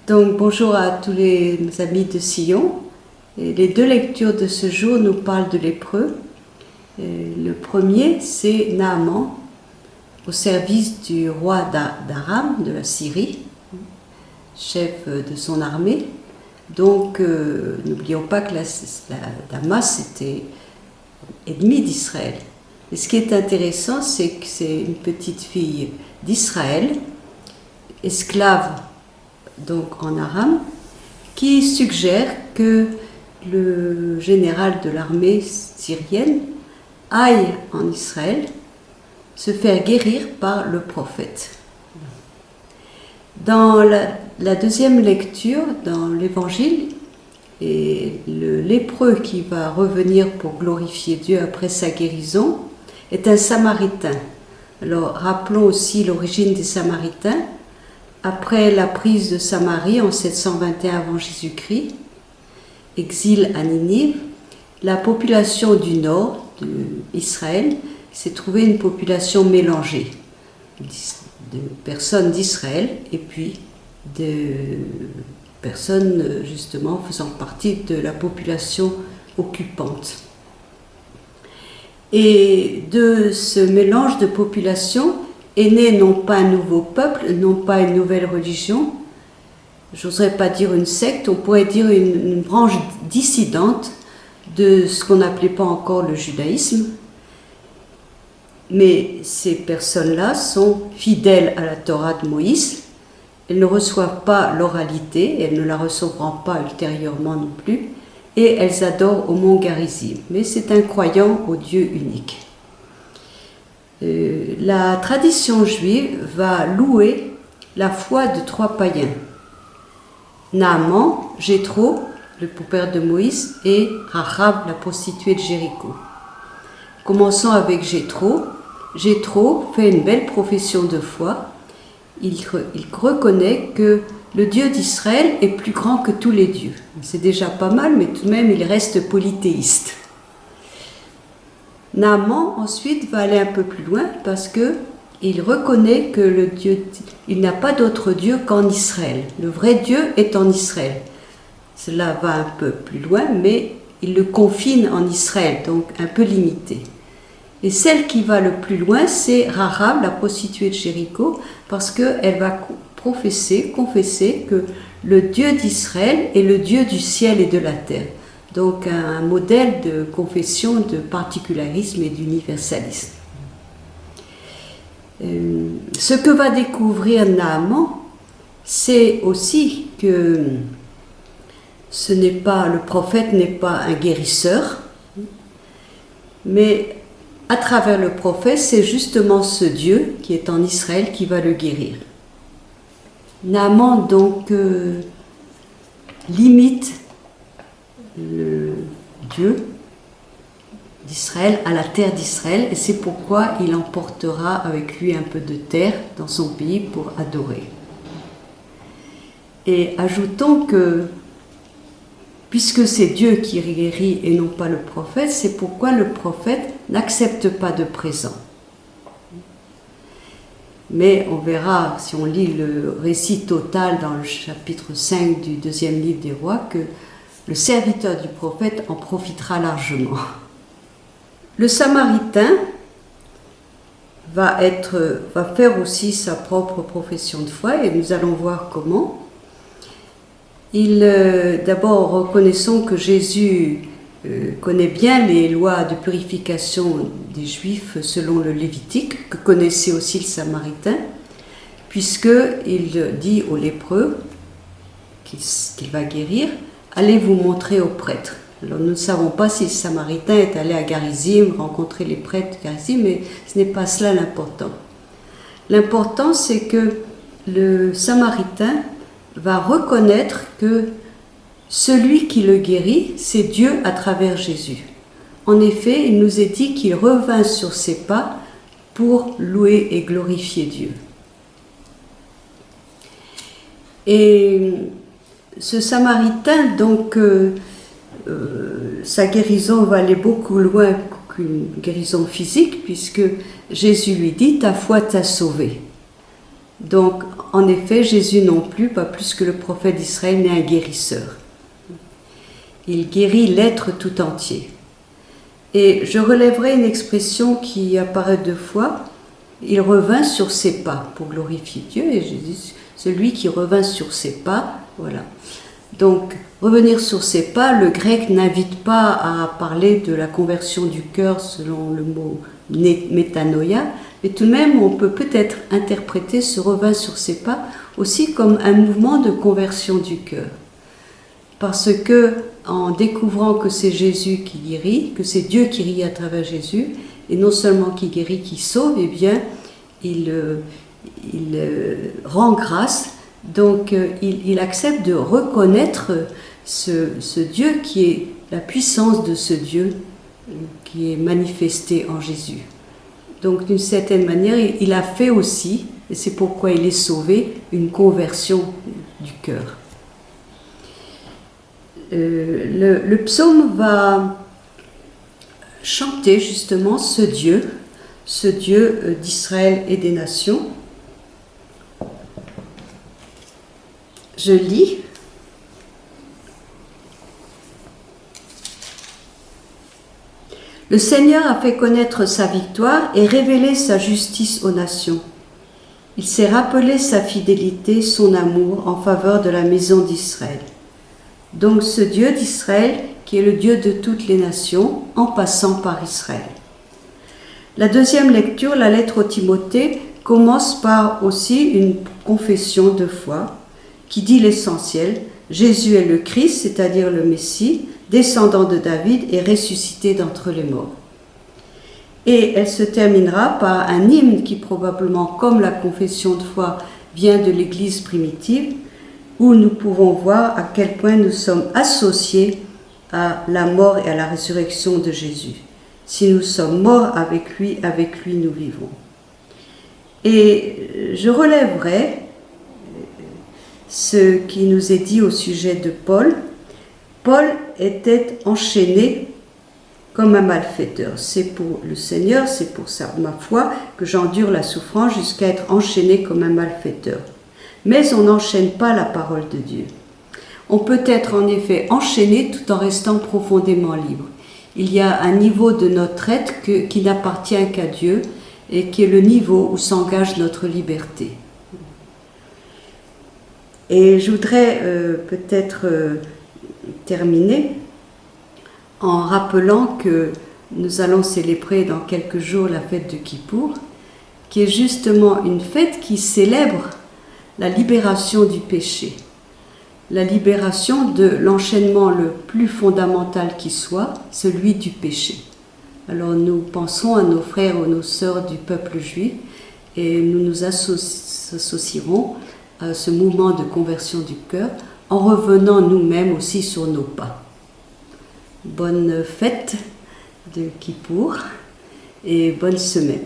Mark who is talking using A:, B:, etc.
A: Donc bonjour à tous les amis de Sion. Et les deux lectures de ce jour nous parlent de lépreux. Le premier, c'est Naaman, au service du roi d'Aram, de la Syrie, chef de son armée. Donc n'oublions pas que Damas était ennemi d'Israël. Et ce qui est intéressant, c'est que c'est une petite fille d'Israël, esclave donc en Aram, qui suggère que le général de l'armée syrienne aille en Israël se faire guérir par le prophète. Dans la deuxième lecture, dans l'évangile, et le lépreux qui va revenir pour glorifier Dieu après sa guérison est un Samaritain. Alors rappelons aussi l'origine des Samaritains. Après la prise de Samarie en 721 avant Jésus-Christ, exil à Ninive, la population du nord d'Israël s'est trouvée une population mélangée de personnes d'Israël et puis de personnes justement faisant partie de la population occupante. Et de ce mélange de populations est né non pas un nouveau peuple, non pas une nouvelle religion, j'oserais pas dire une secte, on pourrait dire une branche dissidente de ce qu'on n'appelait pas encore le judaïsme. Mais ces personnes-là sont fidèles à la Torah de Moïse, elles ne reçoivent pas l'oralité, elles ne la recevront pas ultérieurement non plus, et elles adorent au mont Garizim. Mais c'est un croyant au Dieu unique. La tradition juive va louer la foi de trois païens. Naaman, Jéthro, le beau-père de Moïse, et Rahab, la prostituée de Jéricho. Commençons avec Jéthro. Jéthro fait une belle profession de foi. Il reconnaît que le Dieu d'Israël est plus grand que tous les dieux. C'est déjà pas mal, mais tout de même, il reste polythéiste. Naaman, ensuite, va aller un peu plus loin parce qu'il reconnaît que le Dieu, il n'a pas d'autre Dieu qu'en Israël. Le vrai Dieu est en Israël. Cela va un peu plus loin, mais il le confine en Israël, donc un peu limité. Et celle qui va le plus loin, c'est Rahab, la prostituée de Jéricho, parce qu'elle va confesser que le Dieu d'Israël est le Dieu du ciel et de la terre. Donc un modèle de confession de particularisme et d'universalisme. Ce que va découvrir Naaman, c'est aussi que le prophète n'est pas un guérisseur, mais à travers le prophète, c'est justement ce Dieu qui est en Israël qui va le guérir. Naaman donc limite le Dieu d'Israël à la terre d'Israël, et c'est pourquoi il emportera avec lui un peu de terre dans son pays pour adorer. Et ajoutons que puisque c'est Dieu qui guérit et non pas le prophète, c'est pourquoi le prophète n'accepte pas de présent. Mais on verra, si on lit le récit total dans le chapitre 5 du deuxième livre des rois, que le serviteur du prophète en profitera largement. Le Samaritain va faire aussi sa propre profession de foi, et nous allons voir comment. D'abord, reconnaissons que Jésus connaît bien les lois de purification des Juifs selon le Lévitique, que connaissait aussi le Samaritain, puisqu'il dit aux lépreux qu'il va guérir, « Allez vous montrer aux prêtres ». Alors nous ne savons pas si le Samaritain est allé à Garizim, rencontrer les prêtres de Garizim, mais ce n'est pas cela l'important. L'important, c'est que le Samaritain va reconnaître que celui qui le guérit, c'est Dieu à travers Jésus. En effet, il nous est dit qu'il revint sur ses pas pour louer et glorifier Dieu. Et ce Samaritain, donc, sa guérison va aller beaucoup loin qu'une guérison physique, puisque Jésus lui dit « Ta foi t'a sauvé ». Donc, en effet, Jésus non plus, pas plus que le prophète d'Israël, n'est un guérisseur. Il guérit l'être tout entier. Et je relèverai une expression qui apparaît 2 fois. Il revint sur ses pas pour glorifier Dieu. Et Jésus, celui qui revint sur ses pas, voilà. Donc, revenir sur ses pas, le grec n'invite pas à parler de la conversion du cœur selon le mot métanoïa, mais tout de même, on peut peut-être interpréter ce revint sur ses pas aussi comme un mouvement de conversion du cœur. Parce que, en découvrant que c'est Jésus qui guérit, que c'est Dieu qui guérit à travers Jésus, et non seulement qui guérit, qui sauve, eh bien, il rend grâce. Donc, il accepte de reconnaître ce Dieu qui est la puissance de ce Dieu qui est manifesté en Jésus. Donc, d'une certaine manière, il a fait aussi, et c'est pourquoi il est sauvé, une conversion du cœur. Le psaume va chanter justement ce Dieu d'Israël et des nations. Je lis. Le Seigneur a fait connaître sa victoire et révélé sa justice aux nations. Il s'est rappelé sa fidélité, son amour en faveur de la maison d'Israël. Donc ce Dieu d'Israël qui est le Dieu de toutes les nations en passant par Israël. La deuxième lecture, la lettre aux Timothée, commence par aussi une confession de foi qui dit l'essentiel. Jésus est le Christ, c'est-à-dire le Messie, descendant de David et ressuscité d'entre les morts. Et elle se terminera par un hymne qui probablement, comme la confession de foi, vient de l'Église primitive, où nous pouvons voir à quel point nous sommes associés à la mort et à la résurrection de Jésus. Si nous sommes morts avec lui nous vivons. Et je relèverai ce qui nous est dit au sujet de Paul. Paul était enchaîné comme un malfaiteur. C'est pour le Seigneur, c'est pour ma foi que j'endure la souffrance jusqu'à être enchaîné comme un malfaiteur. Mais on n'enchaîne pas la parole de Dieu. On peut être en effet enchaîné tout en restant profondément libre. Il y a un niveau de notre être qui n'appartient qu'à Dieu et qui est le niveau où s'engage notre liberté. Et je voudrais peut-être terminer en rappelant que nous allons célébrer dans quelques jours la fête de Kippour, qui est justement une fête qui célèbre la libération du péché, la libération de l'enchaînement le plus fondamental qui soit, celui du péché. Alors nous pensons à nos frères ou nos sœurs du peuple juif et nous nous associerons à ce mouvement de conversion du cœur en revenant nous-mêmes aussi sur nos pas. Bonne fête de Kippour et bonne semaine.